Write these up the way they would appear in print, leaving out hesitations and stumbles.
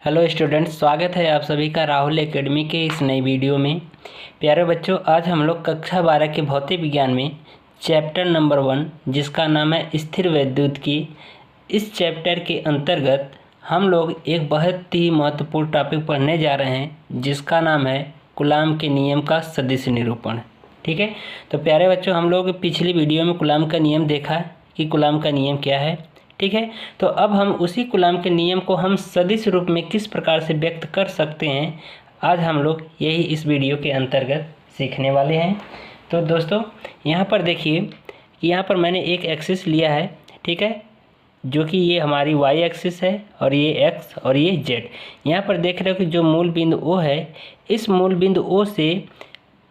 Hello students, स्वागत है आप सभी का राहुल एकेडमी के इस नई वीडियो में। प्यारे बच्चों, आज हम लोग कक्षा 12 के भौतिक विज्ञान में चैप्टर नंबर 1 जिसका नाम है स्थिर वैद्युत की, इस चैप्टर के अंतर्गत हम लोग एक बहुत ही महत्वपूर्ण टॉपिक पढ़ने जा रहे हैं जिसका नाम है कूलाम के नियम का सदिश निरूपण। ठीक है, तो प्यारे बच्चों, हम लोग पिछली वीडियो में कूलाम का नियम देखा कि कूलाम का नियम क्या है। ठीक है, तो अब हम उसी कूलाम के नियम को हम सदिश रूप में किस प्रकार से व्यक्त कर सकते हैं, आज हम लोग यही इस वीडियो के अंतर्गत सीखने वाले हैं। तो दोस्तों, यहाँ पर देखिए कि यहाँ पर मैंने एक एक्सिस लिया है। ठीक है, जो कि ये हमारी वाई एक्सिस है और ये एक्स और ये जेड। यहाँ पर देख रहे हो कि जो मूल बिंदु ओ है, इस मूल बिंदु ओ से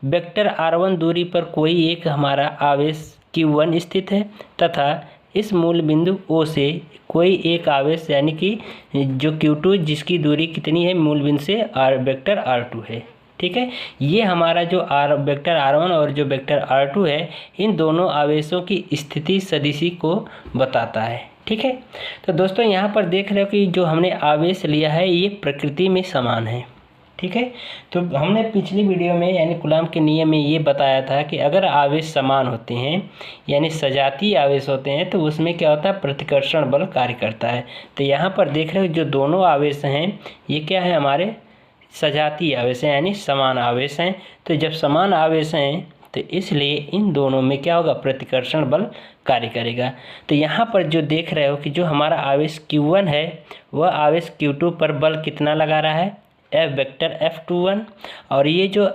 वेक्टर r1 दूरी पर कोई एक हमारा आवेश q1 स्थित है तथा इस मूल बिंदु O से कोई एक आवेश यानी कि जो Q2 जिसकी दूरी कितनी है मूल बिंदु से वेक्टर R2 है। ठीक है, ये हमारा जो वेक्टर R1 और जो वेक्टर R2 है, इन दोनों आवेशों की स्थिति सदिशी को बताता है। ठीक है, तो दोस्तों यहाँ पर देख रहे हो कि जो हमने आवेश लिया है ये प्रकृति में समान है। ठीक है, तो हमने पिछली वीडियो में यानी कूलाम के नियम में ये बताया था कि अगर आवेश समान होते हैं यानी सजातीय आवेश होते हैं तो उसमें क्या होता है, प्रतिकर्षण बल कार्य करता है। तो यहाँ पर देख रहे हो जो दोनों आवेश हैं ये क्या है, हमारे सजातीय आवेश हैं यानी समान आवेश हैं। तो जब समान आवेश हैं तो इसलिए इन दोनों में क्या होगा, प्रतिकर्षण बल कार्य करेगा। तो यहाँ पर जो देख रहे हो कि जो हमारा आवेश Q1 है वह आवेश Q2 पर बल कितना लगा रहा है, F वेक्टर F21, और ये जो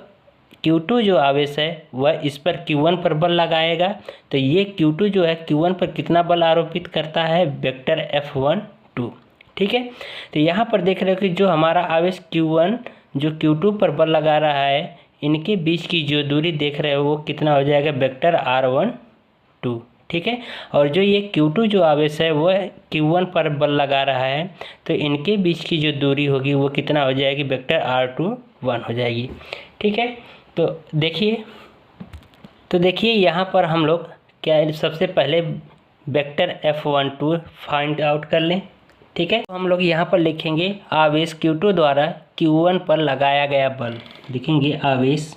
Q2 जो आवेश है वह इस पर Q1 पर बल लगाएगा। तो ये Q2 जो है Q1 पर कितना बल आरोपित करता है, वेक्टर F12। ठीक है, तो यहाँ पर देख रहे हो कि जो हमारा आवेश Q1 जो Q2 पर बल लगा रहा है, इनके बीच की जो दूरी देख रहे हो वो कितना हो जाएगा, वेक्टर R12। ठीक है, और जो ये Q2 जो आवेश है वह Q1 पर बल लगा रहा है, तो इनके बीच की जो दूरी होगी वो कितना हो जाएगी, वेक्टर R21 हो जाएगी। ठीक है, तो देखिए यहाँ पर हम लोग क्या है, सबसे पहले वेक्टर F12 फाइंड आउट कर लें। ठीक है, तो हम लोग यहाँ पर लिखेंगे आवेश Q2 द्वारा Q1 पर लगाया गया बल। लिखेंगे आवेश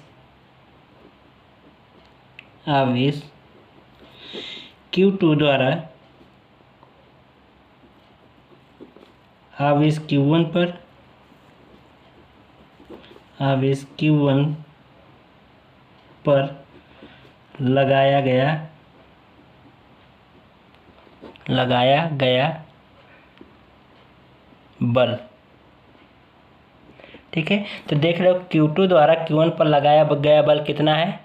Q2 द्वारा आवेश Q1 पर लगाया गया बल। ठीक है, तो देख रहे हो Q2 द्वारा Q1 पर लगाया गया बल कितना है,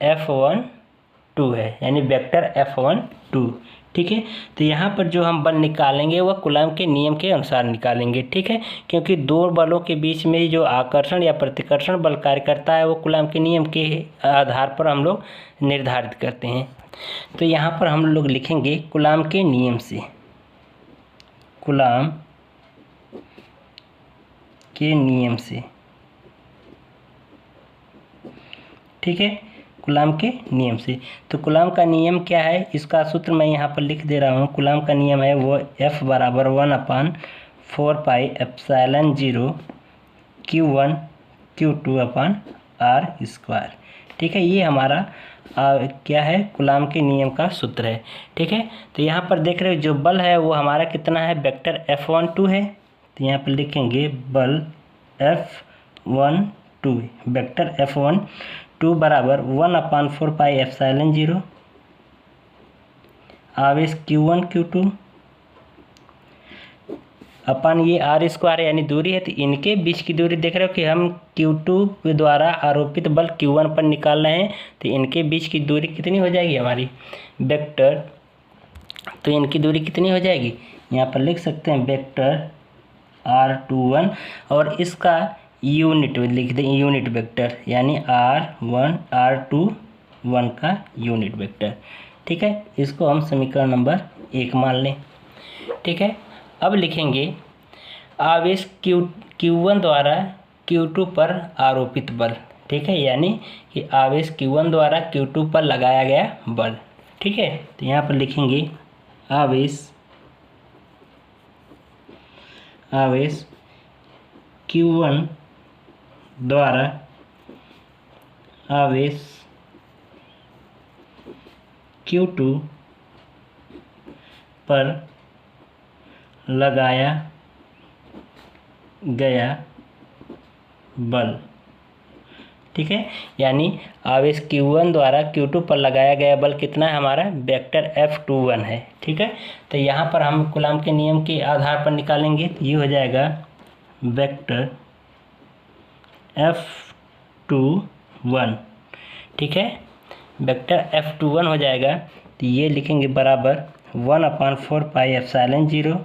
F12 है यानी वेक्टर F12। ठीक है, तो यहाँ पर जो हम बल निकालेंगे वह कूलाम के नियम के अनुसार निकालेंगे। ठीक है, क्योंकि दो बलों के बीच में जो आकर्षण या प्रतिकर्षण बल कार्य करता है वो कूलाम के नियम के आधार पर हम लोग निर्धारित करते हैं। तो यहाँ पर हम लोग लिखेंगे कूलाम के नियम से, कूलाम के नियम से। ठीक है, कूलाम के नियम से। तो कूलाम का नियम क्या है, इसका सूत्र मैं यहाँ पर लिख दे रहा हूँ। कूलाम का नियम है वो F बराबर 1/4πε0 Q1 Q2/r²। ठीक है, ये हमारा क्या है, कूलाम के नियम का सूत्र है। ठीक है, तो यहाँ पर देख रहे हो जो बल है वो हमारा कितना है, वेक्टर F12 है। तो यहाँ पर लिखेंगे बल F12 वेक्टर F12 बराबर 1/4πε0 आवेश Q1 Q2 अपन ये r² यानी दूरी है, तो इनके बीच की दूरी देख रहे हो कि हम Q2 के द्वारा आरोपित बल Q1 पर निकाल रहे हैं। तो इनके बीच की दूरी कितनी हो जाएगी हमारी वेक्टर, तो इनकी दूरी कितनी हो जाएगी, यहाँ पर लिख सकते हैं वेक्टर R21, और इसका यूनिट लिख दें, यूनिट वेक्टर यानी R21 का यूनिट वेक्टर। ठीक है, इसको हम समीकरण नंबर 1 मान लें। ठीक है, अब लिखेंगे आवेश Q1 द्वारा Q2 पर आरोपित बल। ठीक है, यानी कि आवेश Q1 द्वारा Q2 पर लगाया गया बल। ठीक है, तो यहाँ पर लिखेंगे आवेश Q1 द्वारा आवेश Q2 पर लगाया गया बल। ठीक है, यानी आवेश Q1 द्वारा Q2 पर लगाया गया बल कितना है हमारा, वेक्टर F21 है। ठीक है, तो यहाँ पर हम कूलाम के नियम के आधार पर निकालेंगे, तो ये हो जाएगा वेक्टर F21। ठीक है, वेक्टर F21 हो जाएगा, तो ये लिखेंगे बराबर 1/4 pi epsilon 0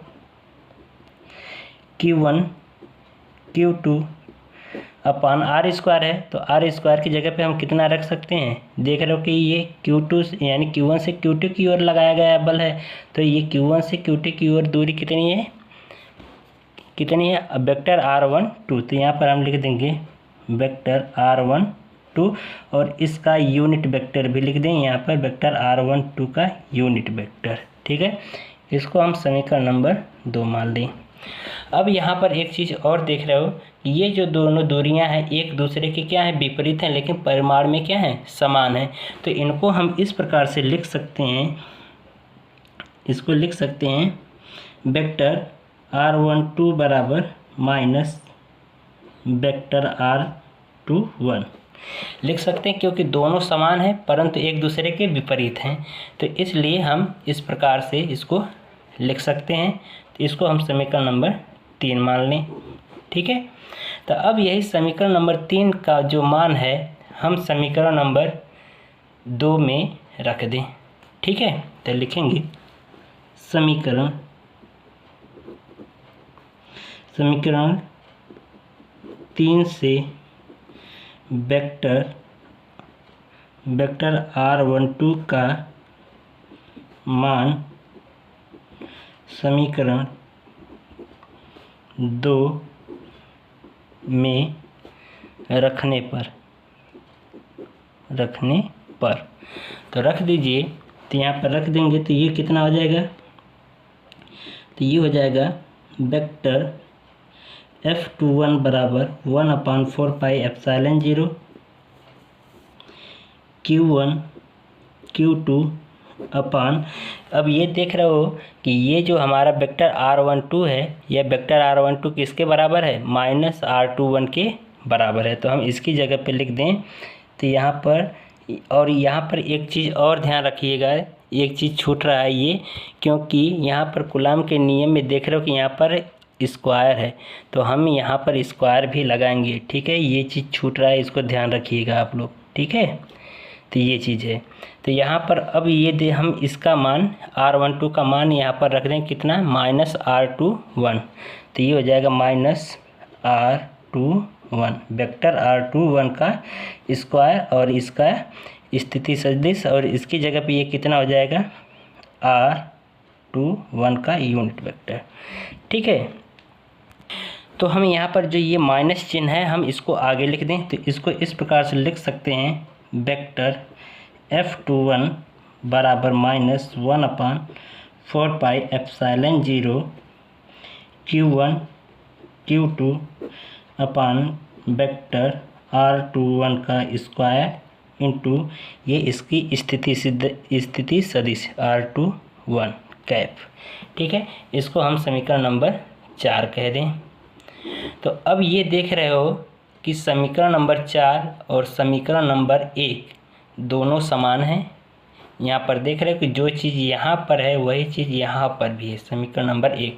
Q1 Q2 upon r square है। तो आर स्क्वायर की जगह पे हम कितना रख सकते हैं, देख रहे हो कि ये Q2 यानी Q1 से Q2 की ओर लगाया गया बल है, तो ये Q1 से Q2 की ओर दूरी कितनी है, वेक्टर R12। तो यहाँ पर हम लिख देंगे वेक्टर R12 और इसका यूनिट वेक्टर भी लिख दें यहाँ पर, वेक्टर R12 का यूनिट वेक्टर। ठीक है, इसको हम समीकरण नंबर 2 मान लें। अब यहाँ पर एक चीज़ और देख रहे हो, ये जो दोनों दूरियां हैं एक दूसरे के क्या हैं, विपरीत हैं, लेकिन परिमाण में क्या हैं, समान हैं। तो इनको हम इस प्रकार से लिख सकते हैं, इसको लिख सकते हैं वेक्टर R12 बराबर माइनस वेक्टर R21 लिख सकते हैं, क्योंकि दोनों समान हैं परंतु एक दूसरे के विपरीत हैं, तो इसलिए हम इस प्रकार से इसको लिख सकते हैं। तो इसको हम समीकरण नंबर 3 मान लें। ठीक है, तो अब यही समीकरण नंबर 3 का जो मान है हम समीकरण नंबर 2 में रख दें। ठीक है, तो लिखेंगे समीकरण 3 से वेक्टर R12 का मान समीकरण 2 में रखने पर तो रख दीजिए। तो यहाँ पर रख देंगे तो ये कितना हो जाएगा, तो ये हो जाएगा वेक्टर F21 बराबर 1/4 पाई एप्सिलॉन 0 Q1 Q2 अपान, अब ये देख रहे हो कि ये जो हमारा वेक्टर R12 है, यह वेक्टर R12 किसके बराबर है, -R21 के बराबर है। तो हम इसकी जगह पे लिख दें। तो यहाँ पर और यहाँ पर एक चीज़ और ध्यान रखिएगा, एक चीज़ छूट रहा है ये, क्योंकि यहाँ पर कूलाम के नियम में देख रहे हो कि यहाँ पर स्क्वायर है, तो हम यहाँ पर स्क्वायर भी लगाएंगे। ठीक है, ये चीज़ छूट रहा है, इसको ध्यान रखिएगा आप लोग। ठीक है, तो ये चीज़ है। तो यहाँ पर अब ये दे हम इसका मान R12 का मान यहाँ पर रख दें कितना, -R21। तो ये हो जाएगा -R21 वेक्टर R21 का स्क्वायर और इसका स्थिति सदिश, और इसकी जगह पे ये कितना हो जाएगा, R21 का यूनिट वेक्टर। ठीक है, तो हम यहाँ पर जो ये माइनस चिन्ह है हम इसको आगे लिख दें। तो इसको इस प्रकार से लिख सकते हैं, वेक्टर F21 बराबर -1/4 पाई एप्सिलॉन 0 Q1 Q2 अपान वेक्टर R21 का स्क्वायर इंटू ये इसकी स्थिति सदिश R21 कैप। ठीक है, इसको हम समीकरण नंबर 4 कह दें। तो अब ये देख रहे हो कि समीकरण नंबर 4 और समीकरण नंबर 1 दोनों समान हैं। यहाँ पर देख रहे हो कि जो चीज़ यहाँ पर है वही चीज़ यहाँ पर भी है, समीकरण नंबर 1।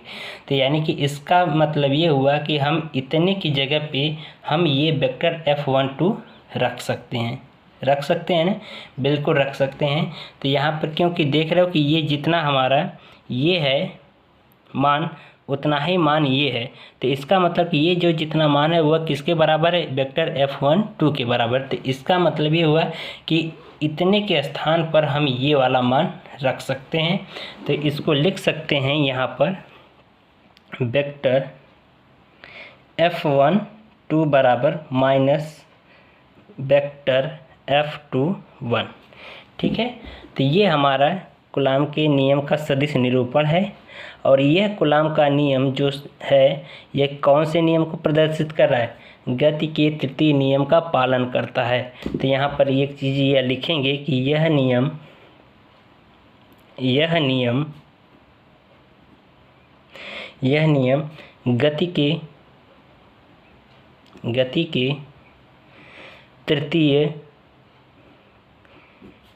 तो यानी कि इसका मतलब ये हुआ कि हम इतने की जगह पे हम ये वेक्टर F12 रख सकते हैं ना, बिल्कुल रख सकते हैं। तो यहाँ पर क्योंकि देख रहे हो कि ये जितना हमारा ये है मान उतना ही मान ये है, तो इसका मतलब कि ये जो जितना मान है वह किसके बराबर है, वेक्टर F12 के बराबर। तो इसका मतलब ये हुआ कि इतने के स्थान पर हम ये वाला मान रख सकते हैं। तो इसको लिख सकते हैं यहाँ पर वेक्टर F12 बराबर माइनस वेक्टर F21। ठीक है, तो ये हमारा कूलाम के नियम का सदिश निरूपण है और यह कूलाम का नियम जो है यह कौन से नियम को प्रदर्शित कर रहा है, गति के तृतीय नियम का पालन करता है। तो यहाँ पर एक चीज़ यह लिखेंगे कि यह नियम गति के तृतीय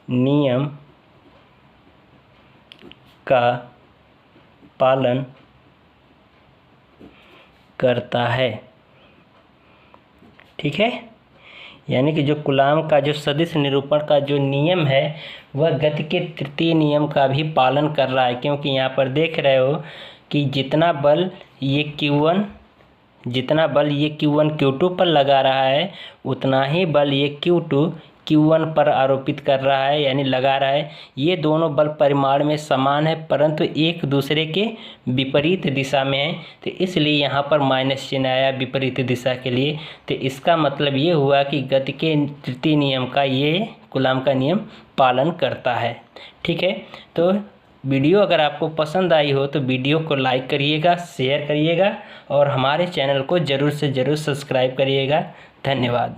नियम का पालन करता है। ठीक है, यानी कि जो कूलाम का जो सदिश निरूपण का जो नियम है वह गति के तृतीय नियम का भी पालन कर रहा है, क्योंकि यहाँ पर देख रहे हो कि जितना बल ये Q1 Q2 पर लगा रहा है उतना ही बल ये Q2 Q1 पर आरोपित कर रहा है, यानी लगा रहा है। ये दोनों बल परिमाण में समान है परंतु एक दूसरे के विपरीत दिशा में है, तो इसलिए यहाँ पर माइनस चिन्ह आया विपरीत दिशा के लिए। तो इसका मतलब ये हुआ कि गति के तृतीय नियम का ये कूलाम का नियम पालन करता है। ठीक है, तो वीडियो अगर आपको पसंद आई हो तो वीडियो को लाइक करिएगा, शेयर करिएगा और हमारे चैनल को ज़रूर से ज़रूर सब्सक्राइब करिएगा। धन्यवाद।